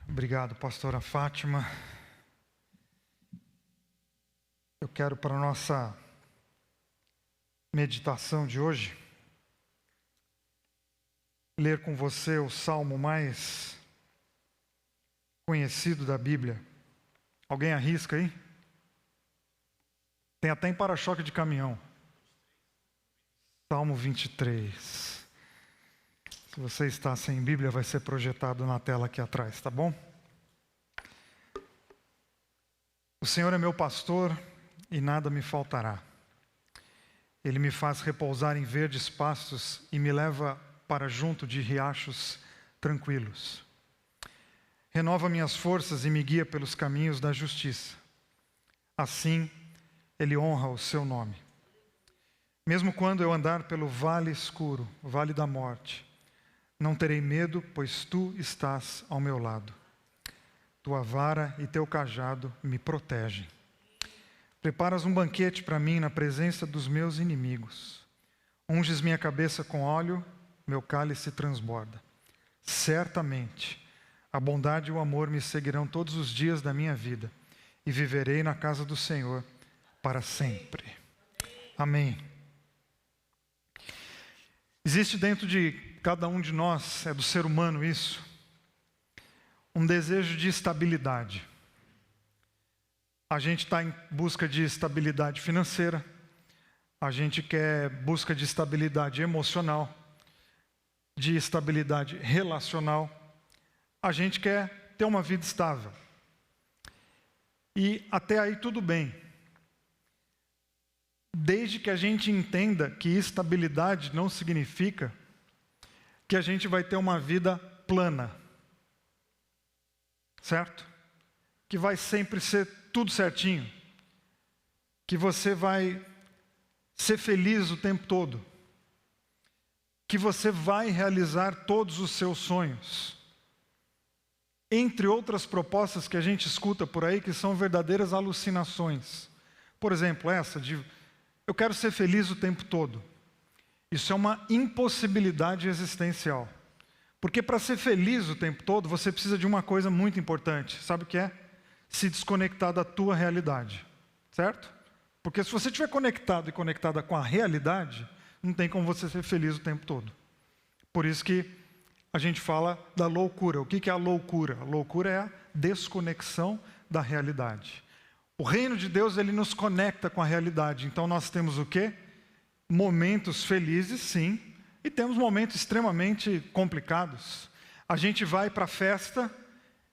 Obrigado, pastora Fátima. Eu quero, para a nossa meditação de hoje, ler com você o salmo mais conhecido da Bíblia. Alguém arrisca aí? Tem até em para-choque de caminhão. Salmo 23. Se você está sem Bíblia, vai ser projetado na tela aqui atrás, tá bom? O Senhor é meu pastor e nada me faltará. Ele me faz repousar em verdes pastos e me leva para junto de riachos tranquilos. Renova minhas forças e me guia pelos caminhos da justiça. Assim, Ele honra o seu nome. Mesmo quando eu andar pelo vale escuro, vale da morte, não terei medo, pois Tu estás ao meu lado. Tua vara e Teu cajado me protegem. Preparas um banquete para mim na presença dos meus inimigos. Unges minha cabeça com óleo, meu cálice transborda. Certamente, a bondade e o amor me seguirão todos os dias da minha vida, e viverei na casa do Senhor para sempre. Amém. Existe dentro de cada um de nós, é do ser humano isso, um desejo de estabilidade. A gente está em busca de estabilidade financeira, a gente quer busca de estabilidade emocional, de estabilidade relacional, a gente quer ter uma vida estável. E até aí tudo bem. Desde que a gente entenda que estabilidade não significa que a gente vai ter uma vida plana. Certo? Que vai sempre ser tudo certinho. Que você vai ser feliz o tempo todo. Que você vai realizar todos os seus sonhos. Entre outras propostas que a gente escuta por aí, que são verdadeiras alucinações. Por exemplo, essa de eu quero ser feliz o tempo todo. Isso é uma impossibilidade existencial. Porque para ser feliz o tempo todo, você precisa de uma coisa muito importante. Sabe o que é? Se desconectar da tua realidade. Certo? Porque se você estiver conectado e conectada com a realidade, não tem como você ser feliz o tempo todo. Por isso que a gente fala da loucura. O que é a loucura? A loucura é a desconexão da realidade. O reino de Deus, ele nos conecta com a realidade. Então nós temos o quê? Momentos felizes, sim, e temos momentos extremamente complicados. A gente vai para a festa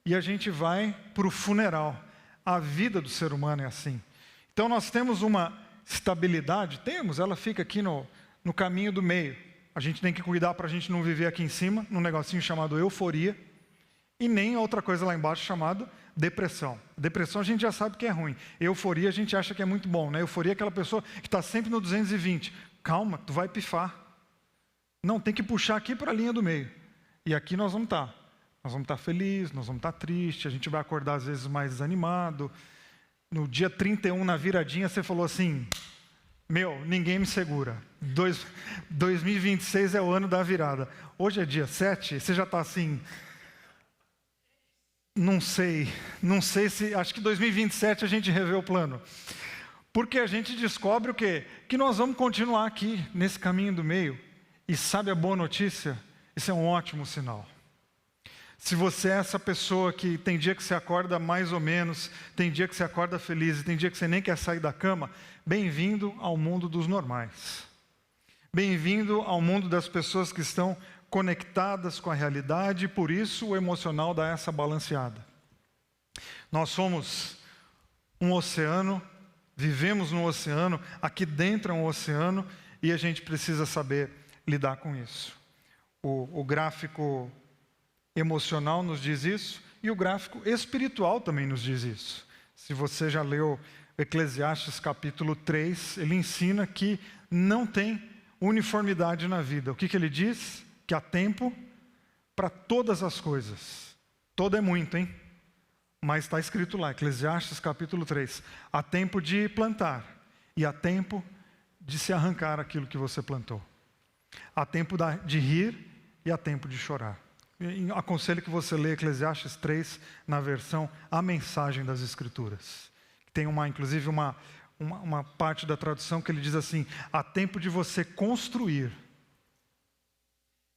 e a gente vai para o funeral. A vida do ser humano é assim. Então nós temos uma estabilidade, ela fica aqui no caminho do meio. A gente tem que cuidar para a gente não viver aqui em cima, num negocinho chamado euforia, e nem outra coisa lá embaixo chamada depressão. Depressão a gente já sabe que é ruim. Euforia a gente acha que é muito bom, né? Euforia é aquela pessoa que está sempre no 220. Calma, tu vai pifar. Não, tem que puxar aqui para a linha do meio. E aqui nós vamos estar. Nós vamos estar felizes, nós vamos estar tristes, a gente vai acordar às vezes mais desanimado. No dia 31, na viradinha, você falou assim, ninguém me segura. 2026 é o ano da virada. Hoje é dia 7, você já está assim... Não sei se, acho que 2027 a gente revê o plano. Porque a gente descobre o quê? Que nós vamos continuar aqui, nesse caminho do meio. E sabe a boa notícia? Isso é um ótimo sinal. Se você é essa pessoa que tem dia que você acorda mais ou menos, tem dia que você acorda feliz, e tem dia que você nem quer sair da cama, bem-vindo ao mundo dos normais. Bem-vindo ao mundo das pessoas que estão conectadas com a realidade, e por isso o emocional dá essa balanceada. Nós somos um oceano, vivemos no oceano, aqui dentro é um oceano, e a gente precisa saber lidar com isso. O gráfico emocional nos diz isso, e o gráfico espiritual também nos diz isso. Se você já leu Eclesiastes capítulo 3, ele ensina que não tem uniformidade na vida. O que ele diz? Que há tempo para todas as coisas. Todo é muito, hein? Mas está escrito lá, Eclesiastes capítulo 3. Há tempo de plantar e há tempo de se arrancar aquilo que você plantou. Há tempo de rir e há tempo de chorar. Aconselho que você leia Eclesiastes 3 na versão A Mensagem das Escrituras. Tem inclusive uma parte da tradução que ele diz assim: há tempo de você construir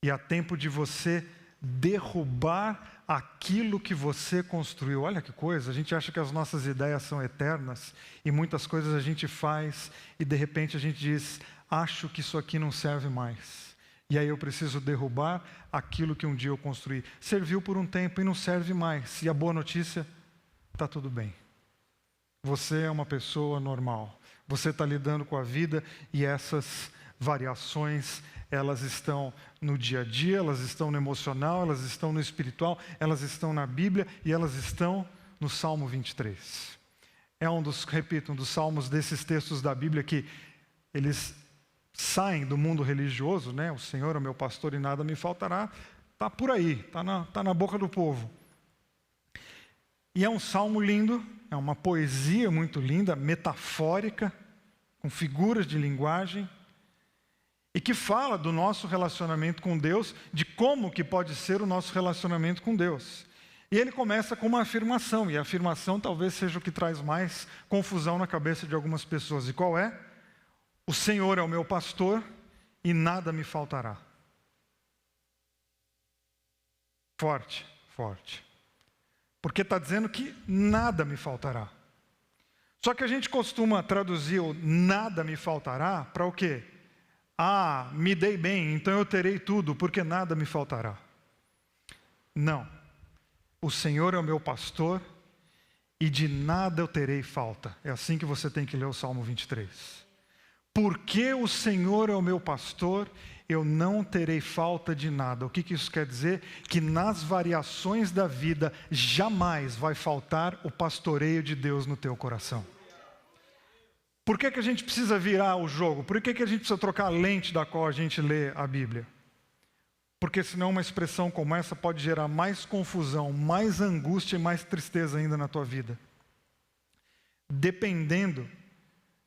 e há tempo de você derrubar aquilo que você construiu. Olha que coisa, a gente acha que as nossas ideias são eternas e muitas coisas a gente faz e de repente a gente diz: acho que isso aqui não serve mais. E aí eu preciso derrubar aquilo que um dia eu construí. Serviu por um tempo e não serve mais. E a boa notícia, está tudo bem. Você é uma pessoa normal. Você está lidando com a vida e essas variações, elas estão no dia a dia, elas estão no emocional, elas estão no espiritual, elas estão na Bíblia e elas estão no Salmo 23. É um dos salmos desses textos da Bíblia que eles saem do mundo religioso, né? O Senhor é o meu pastor e nada me faltará. Está por aí, está na boca do povo. E é um salmo lindo, é uma poesia muito linda, metafórica, com figuras de linguagem, e que fala do nosso relacionamento com Deus, de como que pode ser o nosso relacionamento com Deus. E ele começa com uma afirmação, e a afirmação talvez seja o que traz mais confusão na cabeça de algumas pessoas. E qual é? O Senhor é o meu pastor e nada me faltará. Forte, forte. Porque está dizendo que nada me faltará. Só que a gente costuma traduzir o nada me faltará para o quê? Ah, me dei bem, então eu terei tudo, porque nada me faltará. Não. O Senhor é o meu pastor e de nada eu terei falta. É assim que você tem que ler o Salmo 23. Porque o Senhor é o meu pastor, eu não terei falta de nada. O que isso quer dizer? Que nas variações da vida, jamais vai faltar o pastoreio de Deus no teu coração. Por que a gente precisa virar o jogo? Por que a gente precisa trocar a lente da qual a gente lê a Bíblia? Porque senão uma expressão como essa pode gerar mais confusão, mais angústia e mais tristeza ainda na tua vida. Dependendo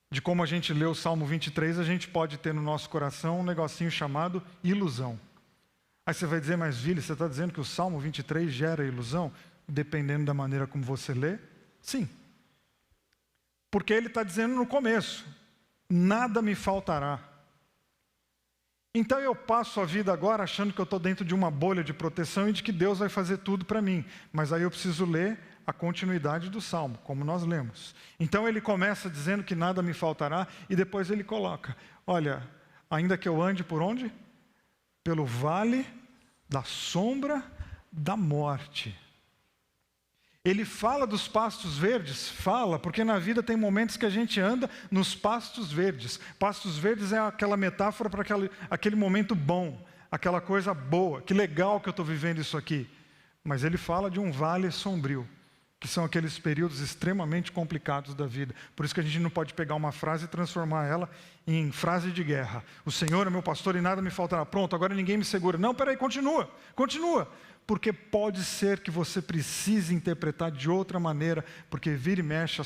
de como a gente lê o Salmo 23, a gente pode ter no nosso coração um negocinho chamado ilusão. Aí você vai dizer, mas Vili, você está dizendo que o Salmo 23 gera ilusão? Dependendo da maneira como você lê, sim. Porque ele está dizendo no começo, nada me faltará. Então eu passo a vida agora achando que eu estou dentro de uma bolha de proteção e de que Deus vai fazer tudo para mim. Mas aí eu preciso ler a continuidade do Salmo, como nós lemos. Então ele começa dizendo que nada me faltará e depois ele coloca, olha, ainda que eu ande por onde? Pelo vale da sombra da morte. Ele fala dos pastos verdes? Fala, porque na vida tem momentos que a gente anda nos pastos verdes. Pastos verdes é aquela metáfora para aquele momento bom, aquela coisa boa, que legal que eu estou vivendo isso aqui. Mas ele fala de um vale sombrio, que são aqueles períodos extremamente complicados da vida. Por isso que a gente não pode pegar uma frase e transformar ela em frase de guerra. O Senhor é meu pastor e nada me faltará. Pronto, agora ninguém me segura. Não, peraí, continua. Porque pode ser que você precise interpretar de outra maneira, porque vira e mexe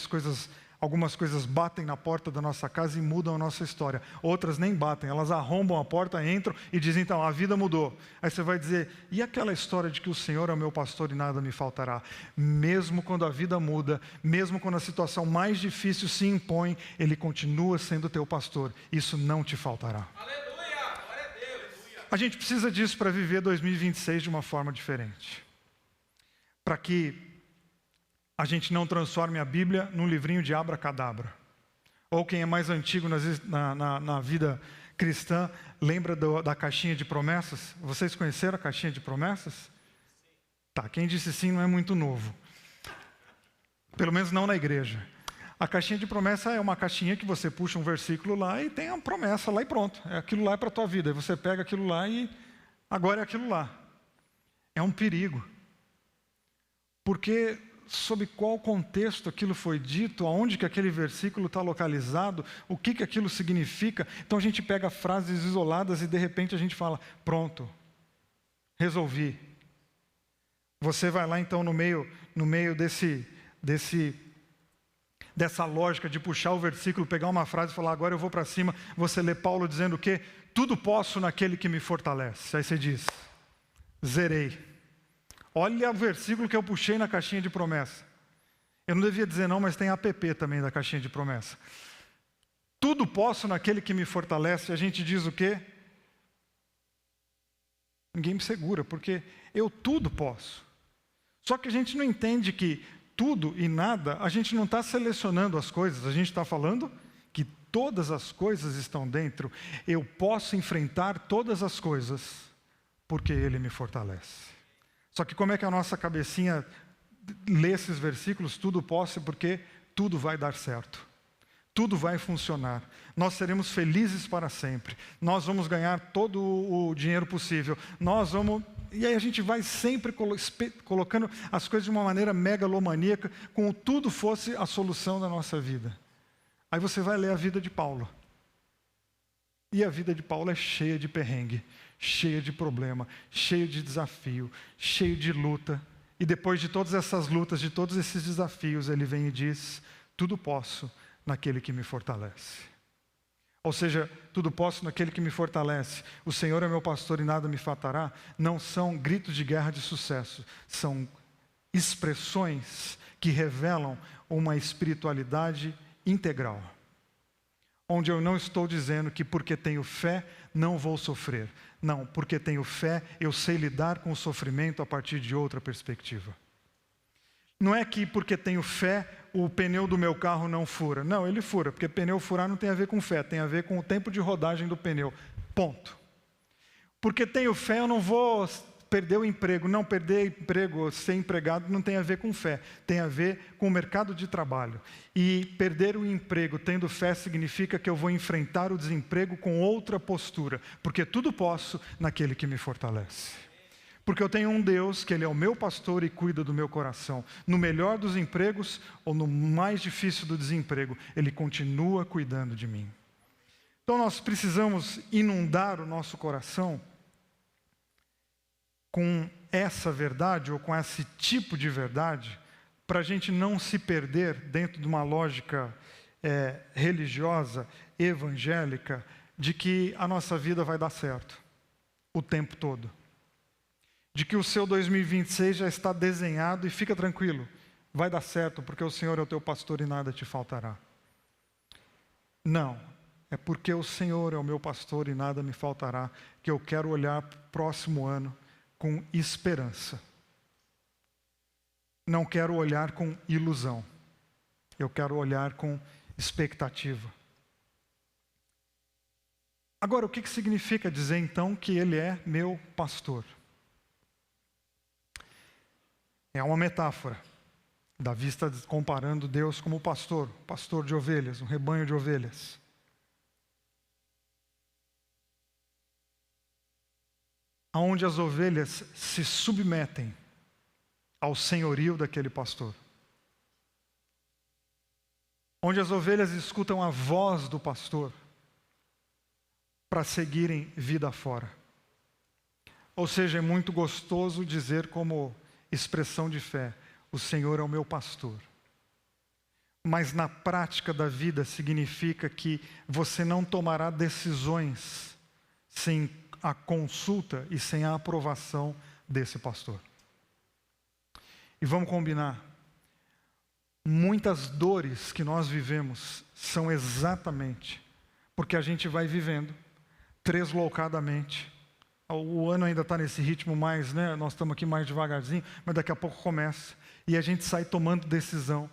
algumas coisas batem na porta da nossa casa e mudam a nossa história. Outras nem batem, elas arrombam a porta, entram e dizem, então, a vida mudou. Aí você vai dizer, e aquela história de que o Senhor é o meu pastor e nada me faltará? Mesmo quando a vida muda, mesmo quando a situação mais difícil se impõe, Ele continua sendo teu pastor. Isso não te faltará. Aleluia! Glória a Deus! A gente precisa disso para viver 2026 de uma forma diferente. Para que a gente não transforme a Bíblia num livrinho de abracadabra. Ou quem é mais antigo na vida cristã, lembra da caixinha de promessas? Vocês conheceram a caixinha de promessas? Tá, quem disse sim não é muito novo. Pelo menos não na igreja. A caixinha de promessa é uma caixinha que você puxa um versículo lá e tem a promessa lá e pronto. Aquilo lá é para a tua vida. Aí você pega aquilo lá e agora é aquilo lá. É um perigo. Porque sob qual contexto aquilo foi dito, aonde que aquele versículo está localizado, o que aquilo significa. Então a gente pega frases isoladas e de repente a gente fala, pronto, resolvi. Você vai lá então no meio dessa lógica de puxar o versículo, pegar uma frase e falar, agora eu vou para cima, você lê Paulo dizendo o quê? Tudo posso naquele que me fortalece. Aí você diz, zerei. Olha o versículo que eu puxei na caixinha de promessa. Eu não devia dizer não, mas tem app também da caixinha de promessa. Tudo posso naquele que me fortalece. A gente diz o quê? Ninguém me segura, porque eu tudo posso. Só que a gente não entende que tudo e nada, a gente não está selecionando as coisas, a gente está falando que todas as coisas estão dentro. Eu posso enfrentar todas as coisas, porque Ele me fortalece. Só que como é que a nossa cabecinha lê esses versículos? Tudo posso, porque tudo vai dar certo. Tudo vai funcionar. Nós seremos felizes para sempre. Nós vamos ganhar todo o dinheiro possível. E aí a gente vai sempre colocando as coisas de uma maneira megalomaníaca, como tudo fosse a solução da nossa vida. Aí você vai ler a vida de Paulo. E a vida de Paulo é cheia de perrengue, cheia de problema, cheia de desafio, cheia de luta. E depois de todas essas lutas, de todos esses desafios, ele vem e diz: tudo posso naquele que me fortalece. Ou seja, tudo posso naquele que me fortalece. O Senhor é meu pastor e nada me faltará. Não são gritos de guerra de sucesso. São expressões que revelam uma espiritualidade integral. Onde eu não estou dizendo que porque tenho fé, não vou sofrer. Não, porque tenho fé, eu sei lidar com o sofrimento a partir de outra perspectiva. Não é que porque tenho fé, o pneu do meu carro não fura. Não, ele fura, porque pneu furar não tem a ver com fé, tem a ver com o tempo de rodagem do pneu. Ponto. Porque tenho fé, eu não vou perder o emprego. Não, perder emprego, ser empregado, não tem a ver com fé. Tem a ver com o mercado de trabalho. E perder o emprego tendo fé significa que eu vou enfrentar o desemprego com outra postura. Porque tudo posso naquele que me fortalece. Porque eu tenho um Deus que Ele é o meu pastor e cuida do meu coração. No melhor dos empregos ou no mais difícil do desemprego, Ele continua cuidando de mim. Então nós precisamos inundar o nosso coração com essa verdade ou com esse tipo de verdade, para a gente não se perder dentro de uma lógica religiosa, evangélica, de que a nossa vida vai dar certo o tempo todo. De que o seu 2026 já está desenhado e fica tranquilo, vai dar certo, porque o Senhor é o teu pastor e nada te faltará. Não, é porque o Senhor é o meu pastor e nada me faltará, que eu quero olhar para o próximo ano com esperança. Não quero olhar com ilusão, eu quero olhar com expectativa. Agora, o que significa dizer então que Ele é meu pastor? É uma metáfora. Davi está comparando Deus como pastor de ovelhas, um rebanho de ovelhas. Onde as ovelhas se submetem ao senhorio daquele pastor. Onde as ovelhas escutam a voz do pastor para seguirem vida fora. Ou seja, é muito gostoso dizer como expressão de fé: o Senhor é o meu pastor. Mas na prática da vida significa que você não tomará decisões sem a consulta e sem a aprovação desse pastor. E vamos combinar, muitas dores que nós vivemos são exatamente porque a gente vai vivendo tresloucadamente. O ano ainda está nesse ritmo mais, nós estamos aqui mais devagarzinho, mas daqui a pouco começa. E a gente sai tomando decisão.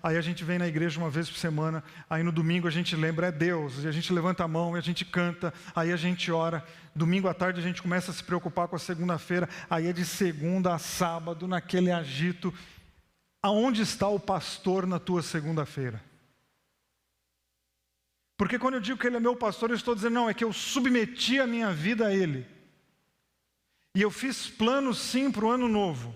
Aí a gente vem na igreja uma vez por semana, aí no domingo a gente lembra, é Deus, e a gente levanta a mão, e a gente canta, aí a gente ora. Domingo à tarde a gente começa a se preocupar com a segunda-feira, aí é de segunda a sábado, naquele agito. Aonde está o pastor na tua segunda-feira? Porque quando eu digo que Ele é meu pastor, eu estou dizendo, não, é que eu submeti a minha vida a Ele. E eu fiz planos sim para o ano novo.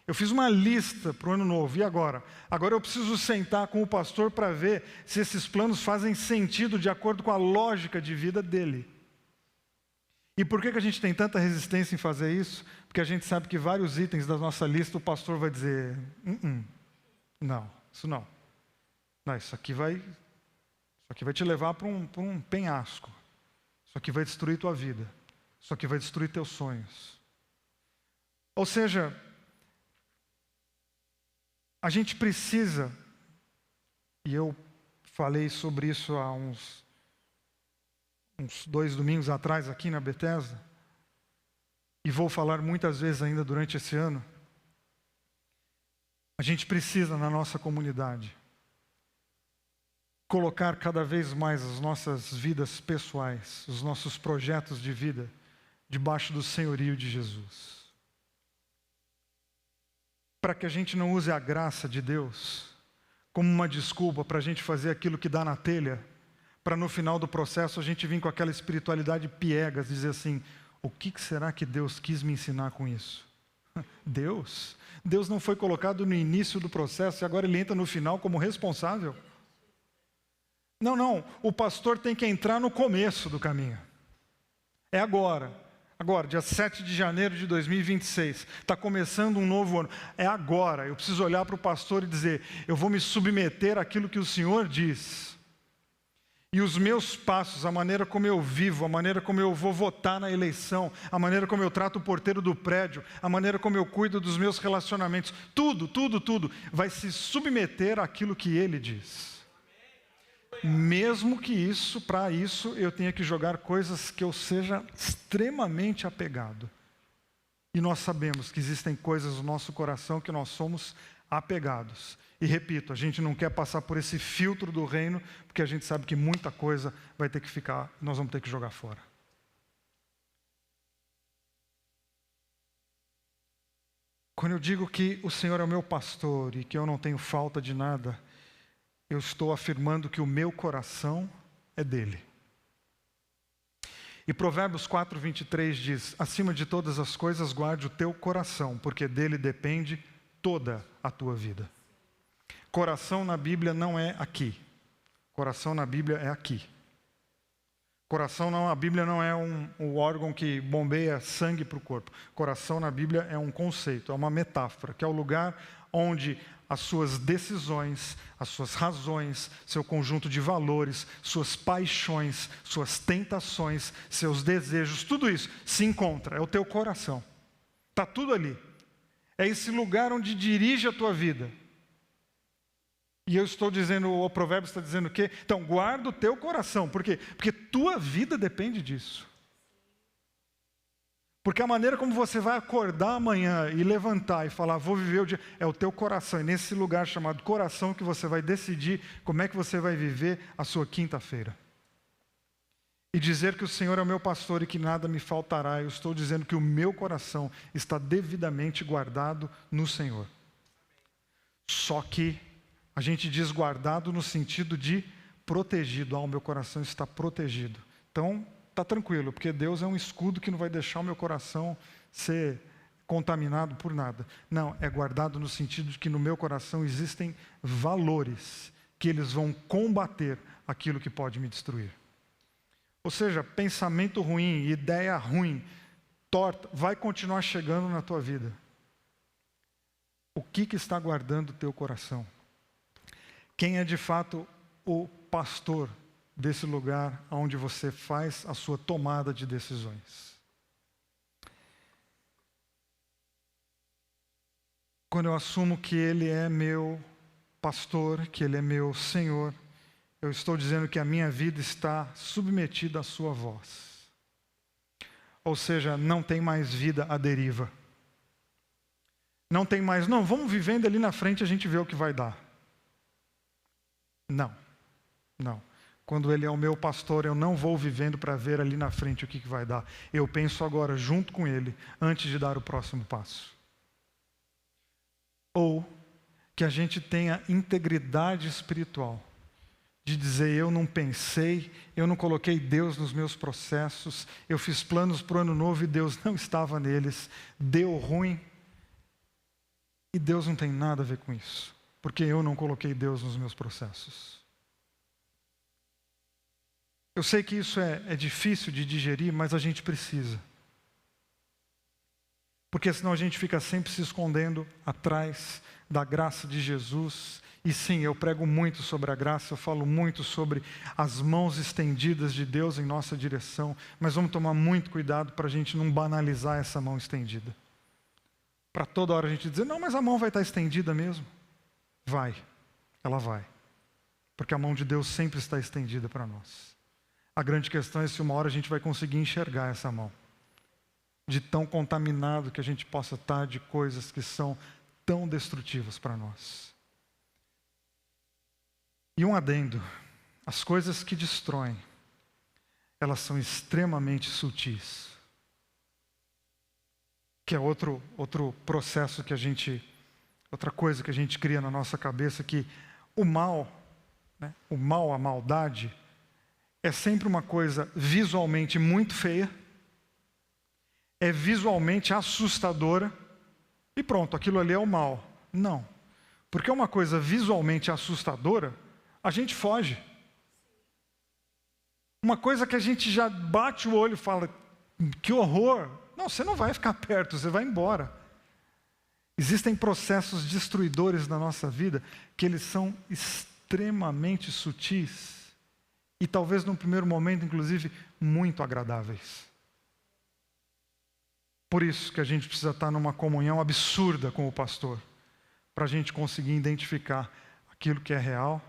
Eu fiz uma lista para o ano novo. E agora? Agora eu preciso sentar com o pastor para ver se esses planos fazem sentido de acordo com a lógica de vida dele. E por que a gente tem tanta resistência em fazer isso? Porque a gente sabe que vários itens da nossa lista o pastor vai dizer, não, isso não. Não, isso aqui vai te levar para um penhasco. Isso aqui vai destruir tua vida. Isso aqui vai destruir teus sonhos. Ou seja, a gente precisa, e eu falei sobre isso há uns 2 domingos atrás aqui na Bethesda, e vou falar muitas vezes ainda durante esse ano, a gente precisa na nossa comunidade colocar cada vez mais as nossas vidas pessoais, os nossos projetos de vida, debaixo do senhorio de Jesus. Para que a gente não use a graça de Deus como uma desculpa para a gente fazer aquilo que dá na telha, para no final do processo a gente vir com aquela espiritualidade piegas, dizer assim, o que será que Deus quis me ensinar com isso? Deus não foi colocado no início do processo e agora ele entra no final como responsável? Não, o pastor tem que entrar no começo do caminho. É agora, dia 7 de janeiro de 2026, está começando um novo ano. É agora, eu preciso olhar para o pastor e dizer, eu vou me submeter àquilo que o Senhor diz. E os meus passos, a maneira como eu vivo, a maneira como eu vou votar na eleição, a maneira como eu trato o porteiro do prédio, a maneira como eu cuido dos meus relacionamentos, tudo vai se submeter àquilo que Ele diz. Mesmo que para isso eu tenha que jogar coisas que eu seja extremamente apegado. E nós sabemos que existem coisas no nosso coração que nós somos apegados. E repito, a gente não quer passar por esse filtro do reino, porque a gente sabe que muita coisa vai ter que ficar, nós vamos ter que jogar fora. Quando eu digo que o Senhor é o meu pastor e que eu não tenho falta de nada, eu estou afirmando que o meu coração é dele. E Provérbios 4:23 diz, acima de todas as coisas guarde o teu coração, porque dele depende toda a tua vida. Coração na Bíblia não é aqui. Coração na Bíblia é aqui. Coração a Bíblia não é um órgão que bombeia sangue para o corpo. Coração na Bíblia é um conceito, é uma metáfora, que é o lugar onde as suas decisões, as suas razões, seu conjunto de valores, suas paixões, suas tentações, seus desejos, tudo isso se encontra, é o teu coração. Está tudo ali. É esse lugar onde dirige a tua vida. E eu estou dizendo, o provérbio está dizendo o quê? Então, guarda o teu coração. Por quê? Porque tua vida depende disso. Porque a maneira como você vai acordar amanhã e levantar e falar, vou viver o dia, é o teu coração. É nesse lugar chamado coração que você vai decidir como é que você vai viver a sua quinta-feira. E dizer que o Senhor é o meu pastor e que nada me faltará, eu estou dizendo que o meu coração está devidamente guardado no Senhor. Só que a gente diz guardado no sentido de protegido. O meu coração está protegido. Então, está tranquilo, porque Deus é um escudo que não vai deixar o meu coração ser contaminado por nada. Não, é guardado no sentido de que no meu coração existem valores que eles vão combater aquilo que pode me destruir. Ou seja, pensamento ruim, ideia ruim, torta, vai continuar chegando na tua vida. O que está guardando o teu coração? Quem é de fato o pastor desse lugar onde você faz a sua tomada de decisões? Quando eu assumo que Ele é meu pastor, que Ele é meu Senhor, eu estou dizendo que a minha vida está submetida à sua voz. Ou seja, não tem mais vida à deriva. Não tem mais, vamos vivendo ali na frente, a gente vê o que vai dar. Não. Quando Ele é o meu pastor, eu não vou vivendo para ver ali na frente o que vai dar. Eu penso agora junto com Ele, antes de dar o próximo passo. Ou que a gente tenha integridade espiritual, de dizer, eu não pensei, eu não coloquei Deus nos meus processos, eu fiz planos para o ano novo e Deus não estava neles, deu ruim, e Deus não tem nada a ver com isso, porque eu não coloquei Deus nos meus processos. Eu sei que isso é difícil de digerir, mas a gente precisa. Porque senão a gente fica sempre se escondendo atrás da graça de Jesus. E sim, eu prego muito sobre a graça, eu falo muito sobre as mãos estendidas de Deus em nossa direção, mas vamos tomar muito cuidado para a gente não banalizar essa mão estendida. para toda hora a gente dizer, não, mas a mão vai estar estendida mesmo. Vai, ela vai. Porque a mão de Deus sempre está estendida para nós. A grande questão é se uma hora a gente vai conseguir enxergar essa mão. De tão contaminado que a gente possa estar de coisas que são tão destrutivas para nós. E um adendo, as coisas que destroem, elas são extremamente sutis. Que é outro processo que outra coisa que a gente cria na nossa cabeça, que o mal, a maldade, é sempre uma coisa visualmente muito feia, é visualmente assustadora, e pronto, aquilo ali é o mal. Não, porque é uma coisa visualmente assustadora, a gente foge. Uma coisa que a gente já bate o olho e fala, que horror. Não, você não vai ficar perto, você vai embora. Existem processos destruidores na nossa vida que eles são extremamente sutis e talvez num primeiro momento, inclusive, muito agradáveis. Por isso que a gente precisa estar numa comunhão absurda com o pastor, para a gente conseguir identificar aquilo que é real,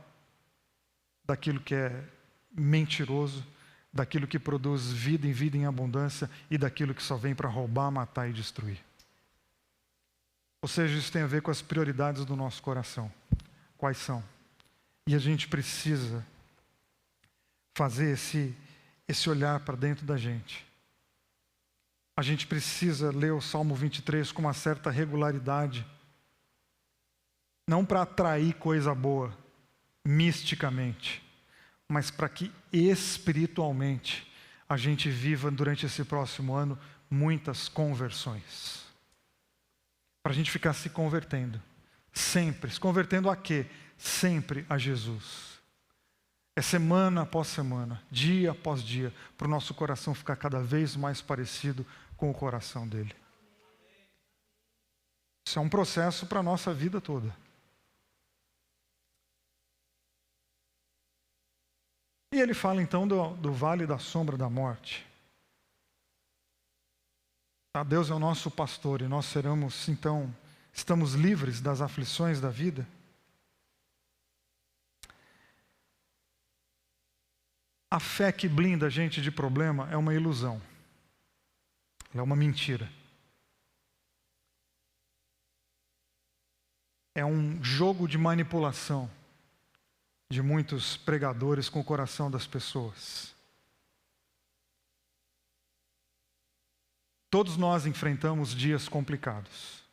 daquilo que é mentiroso, daquilo que produz vida em abundância e daquilo que só vem para roubar, matar e destruir. Ou seja, isso tem a ver com as prioridades do nosso coração. Quais são? E a gente precisa fazer esse olhar para dentro da gente. A gente precisa ler o Salmo 23 com uma certa regularidade. Não para atrair coisa boa, misticamente, mas para que espiritualmente a gente viva durante esse próximo ano muitas conversões. Para a gente ficar se convertendo, sempre. Se convertendo a quê? Sempre a Jesus. É semana após semana, dia após dia, para o nosso coração ficar cada vez mais parecido com o coração dele. Isso é um processo para a nossa vida toda. E ele fala então do vale da sombra da morte. Deus é o nosso pastor e nós estamos livres das aflições da vida. A fé que blinda a gente de problema é uma ilusão. Ela é uma mentira. É um jogo de manipulação de muitos pregadores com o coração das pessoas. Todos nós enfrentamos dias complicados,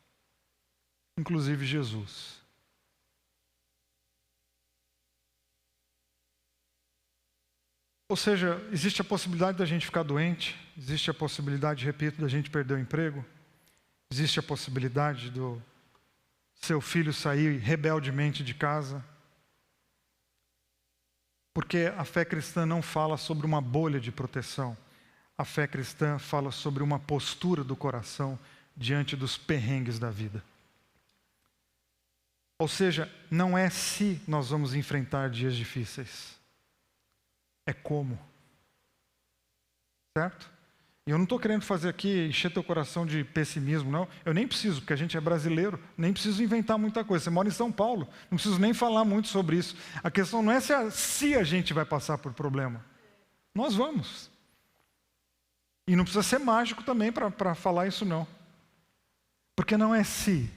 inclusive Jesus. Ou seja, existe a possibilidade da gente ficar doente, existe a possibilidade, repito, da gente perder o emprego, existe a possibilidade do seu filho sair rebeldemente de casa. Porque a fé cristã não fala sobre uma bolha de proteção. A fé cristã fala sobre uma postura do coração diante dos perrengues da vida. Ou seja, não é se nós vamos enfrentar dias difíceis. É como. Certo? E eu não estou querendo fazer aqui, encher teu coração de pessimismo, não. Eu nem preciso, porque a gente é brasileiro, nem preciso inventar muita coisa. Você mora em São Paulo, não preciso nem falar muito sobre isso. A questão não é se a gente vai passar por problema. Nós vamos. E não precisa ser mágico também para falar isso, não. Porque não é se,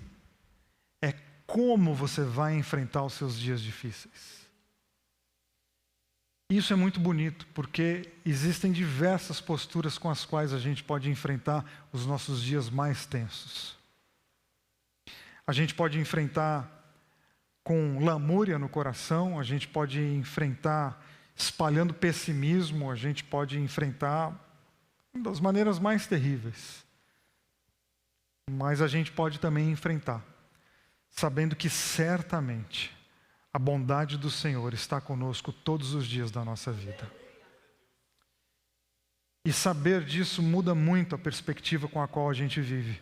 é como você vai enfrentar os seus dias difíceis. Isso é muito bonito, porque existem diversas posturas com as quais a gente pode enfrentar os nossos dias mais tensos. A gente pode enfrentar com lamúria no coração, a gente pode enfrentar espalhando pessimismo, a gente pode enfrentar das maneiras mais terríveis. Mas a gente pode também enfrentar, sabendo que certamente a bondade do Senhor está conosco todos os dias da nossa vida. E saber disso muda muito a perspectiva com a qual a gente vive.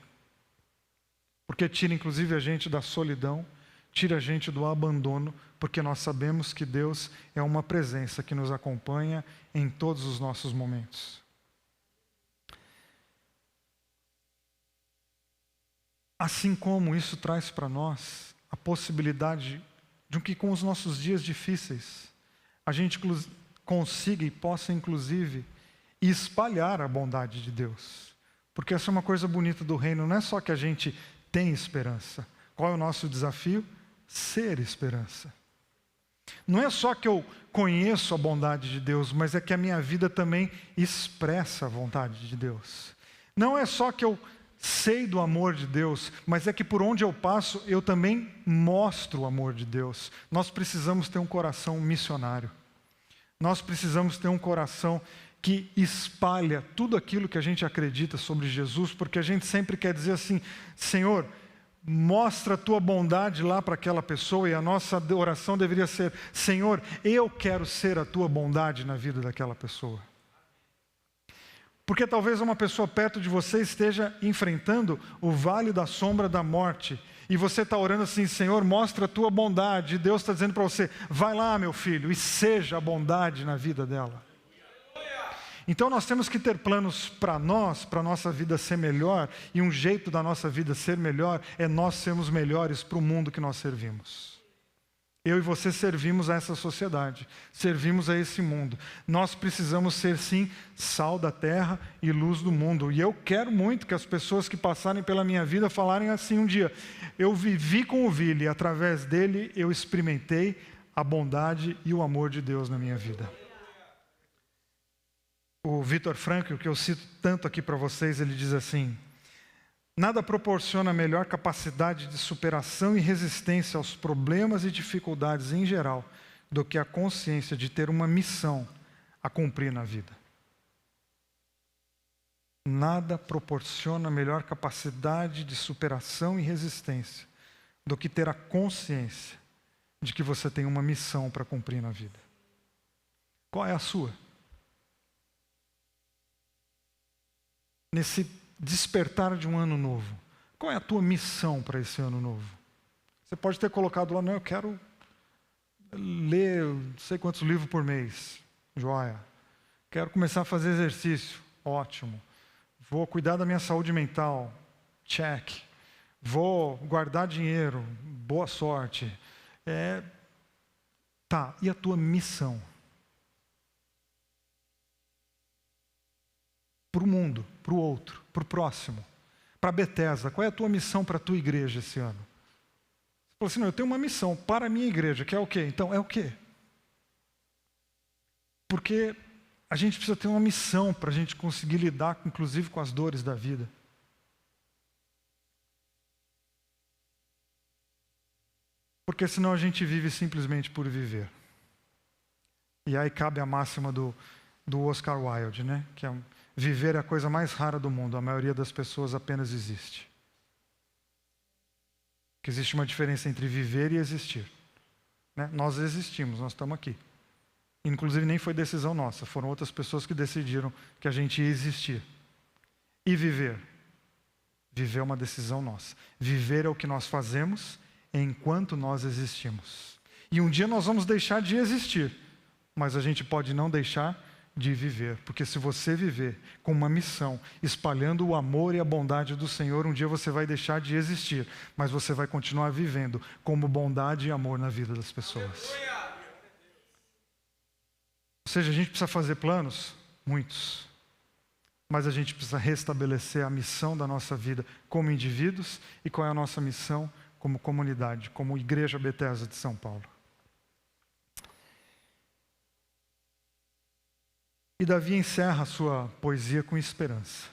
Porque tira inclusive a gente da solidão, tira a gente do abandono, porque nós sabemos que Deus é uma presença que nos acompanha em todos os nossos momentos. Assim como isso traz para nós a possibilidade de que com os nossos dias difíceis, a gente consiga e possa, inclusive, espalhar a bondade de Deus. Porque essa é uma coisa bonita do reino, não é só que a gente tem esperança. Qual é o nosso desafio? Ser esperança. Não é só que eu conheço a bondade de Deus, mas é que a minha vida também expressa a vontade de Deus. Não é só que eu sei do amor de Deus, mas é que por onde eu passo, eu também mostro o amor de Deus. Nós precisamos ter um coração missionário. Nós precisamos ter um coração que espalha tudo aquilo que a gente acredita sobre Jesus, porque a gente sempre quer dizer assim: Senhor, mostra a tua bondade lá para aquela pessoa, e a nossa oração deveria ser: Senhor, eu quero ser a tua bondade na vida daquela pessoa. Porque talvez uma pessoa perto de você esteja enfrentando o vale da sombra da morte, e você está orando assim: Senhor, mostra a tua bondade, e Deus está dizendo para você: vai lá, meu filho, e seja a bondade na vida dela. Então nós temos que ter planos para nós, para a nossa vida ser melhor, e um jeito da nossa vida ser melhor é nós sermos melhores para o mundo que nós servimos. Eu e você servimos a essa sociedade, servimos a esse mundo. Nós precisamos ser, sim, sal da terra e luz do mundo. E eu quero muito que as pessoas que passarem pela minha vida falarem assim um dia: eu vivi com o Vili, e através dele eu experimentei a bondade e o amor de Deus na minha vida. O Viktor Frankl, que eu cito tanto aqui para vocês, ele diz assim: nada proporciona melhor capacidade de superação e resistência aos problemas e dificuldades em geral do que a consciência de ter uma missão a cumprir na vida. Nada proporciona melhor capacidade de superação e resistência do que ter a consciência de que você tem uma missão para cumprir na vida. Qual é a sua? Nesse despertar de um ano novo, qual é a tua missão para esse ano novo? Você pode ter colocado lá: não, eu quero ler não sei quantos livros por mês. Joia. Quero começar a fazer exercício. Ótimo. Vou cuidar da minha saúde mental. Check. Vou guardar dinheiro. Boa sorte. Tá, e a tua missão? Para o mundo, para o outro, para o próximo, para Bethesda. Qual é a tua missão para a tua igreja esse ano? Você falou assim: não, eu tenho uma missão para a minha igreja, que é o quê? Então, é o quê? Porque a gente precisa ter uma missão para a gente conseguir lidar, inclusive, com as dores da vida. Porque senão a gente vive simplesmente por viver. E aí cabe a máxima do Oscar Wilde, né? Que é viver é a coisa mais rara do mundo. A maioria das pessoas apenas existe. Que existe uma diferença entre viver e existir. Né? Nós existimos, nós estamos aqui. Inclusive nem foi decisão nossa, foram outras pessoas que decidiram que a gente ia existir. E viver? Viver é uma decisão nossa. Viver é o que nós fazemos enquanto nós existimos. E um dia nós vamos deixar de existir, mas a gente pode não deixar de viver, porque se você viver com uma missão, espalhando o amor e a bondade do Senhor, um dia você vai deixar de existir, mas você vai continuar vivendo como bondade e amor na vida das pessoas. Ou seja, a gente precisa fazer planos, muitos, mas a gente precisa restabelecer a missão da nossa vida como indivíduos e qual é a nossa missão como comunidade, como Igreja Bethesda de São Paulo. E Davi encerra a sua poesia com esperança.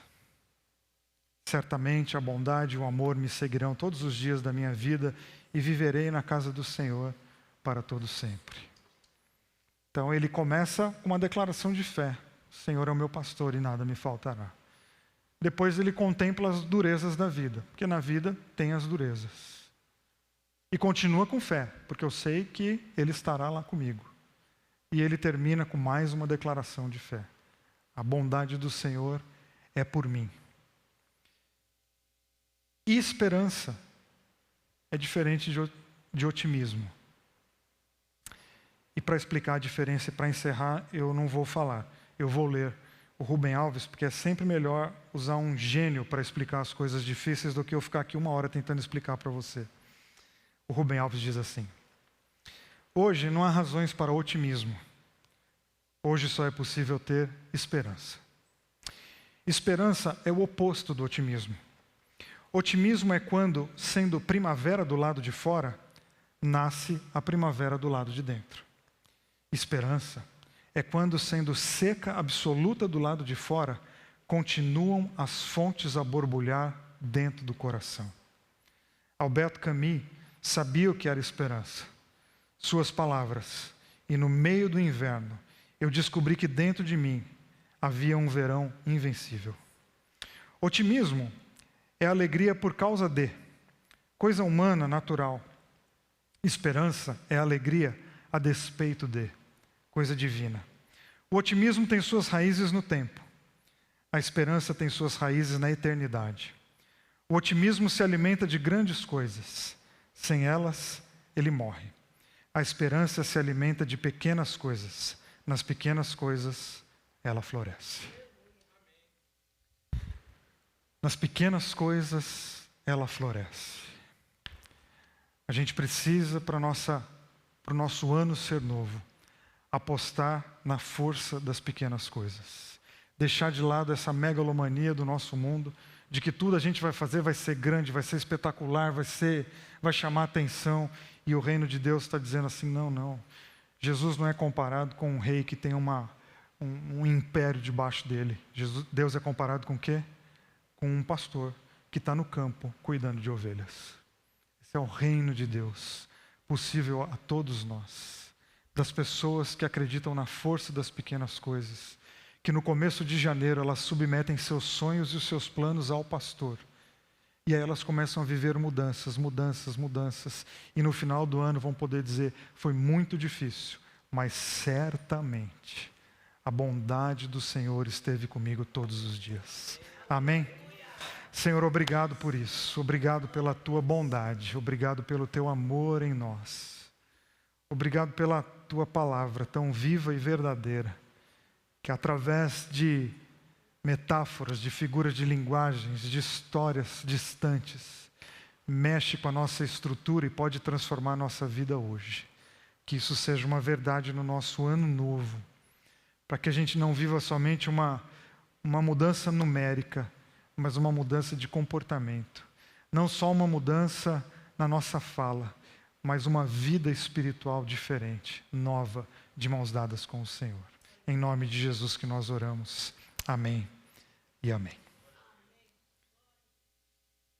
Certamente a bondade e o amor me seguirão todos os dias da minha vida e viverei na casa do Senhor para todo sempre. Então ele começa com uma declaração de fé: o Senhor é o meu pastor e nada me faltará. Depois ele contempla as durezas da vida, porque na vida tem as durezas. E continua com fé, porque eu sei que Ele estará lá comigo. E ele termina com mais uma declaração de fé: a bondade do Senhor é por mim. E esperança é diferente de otimismo. E para explicar a diferença e para encerrar, eu não vou falar. Eu vou ler o Rubem Alves, porque é sempre melhor usar um gênio para explicar as coisas difíceis do que eu ficar aqui 1 hora tentando explicar para você. O Rubem Alves diz assim: hoje não há razões para otimismo. Hoje só é possível ter esperança. Esperança é o oposto do otimismo. Otimismo é quando, sendo primavera do lado de fora, nasce a primavera do lado de dentro. Esperança é quando, sendo seca absoluta do lado de fora, continuam as fontes a borbulhar dentro do coração. Albert Camus sabia o que era esperança. Suas palavras: e no meio do inverno, eu descobri que dentro de mim havia um verão invencível. Otimismo é alegria por causa de, coisa humana, natural. Esperança é alegria a despeito de, coisa divina. O otimismo tem suas raízes no tempo. A esperança tem suas raízes na eternidade. O otimismo se alimenta de grandes coisas. Sem elas, ele morre. A esperança se alimenta de pequenas coisas. Nas pequenas coisas, ela floresce. Nas pequenas coisas, ela floresce. A gente precisa, para o nosso ano ser novo, apostar na força das pequenas coisas. Deixar de lado essa megalomania do nosso mundo, de que tudo a gente vai fazer vai ser grande, vai ser espetacular, vai chamar atenção. E o reino de Deus está dizendo assim: não. Jesus não é comparado com um rei que tem um império debaixo dele. Deus é comparado com o quê? Com um pastor que está no campo cuidando de ovelhas. Esse é o reino de Deus, possível a todos nós. Das pessoas que acreditam na força das pequenas coisas, que no começo de janeiro elas submetem seus sonhos e os seus planos ao pastor. E aí elas começam a viver mudanças. E no final do ano vão poder dizer: foi muito difícil, mas certamente a bondade do Senhor esteve comigo todos os dias. Amém? Senhor, obrigado por isso. Obrigado pela tua bondade. Obrigado pelo teu amor em nós. Obrigado pela tua palavra tão viva e verdadeira, que através de metáforas, de figuras de linguagens, de histórias distantes, mexe com a nossa estrutura e pode transformar a nossa vida hoje. Que isso seja uma verdade no nosso ano novo, para que a gente não viva somente uma mudança numérica, mas uma mudança de comportamento. Não só uma mudança na nossa fala, mas uma vida espiritual diferente, nova, de mãos dadas com o Senhor. Em nome de Jesus que nós oramos. Amém e amém.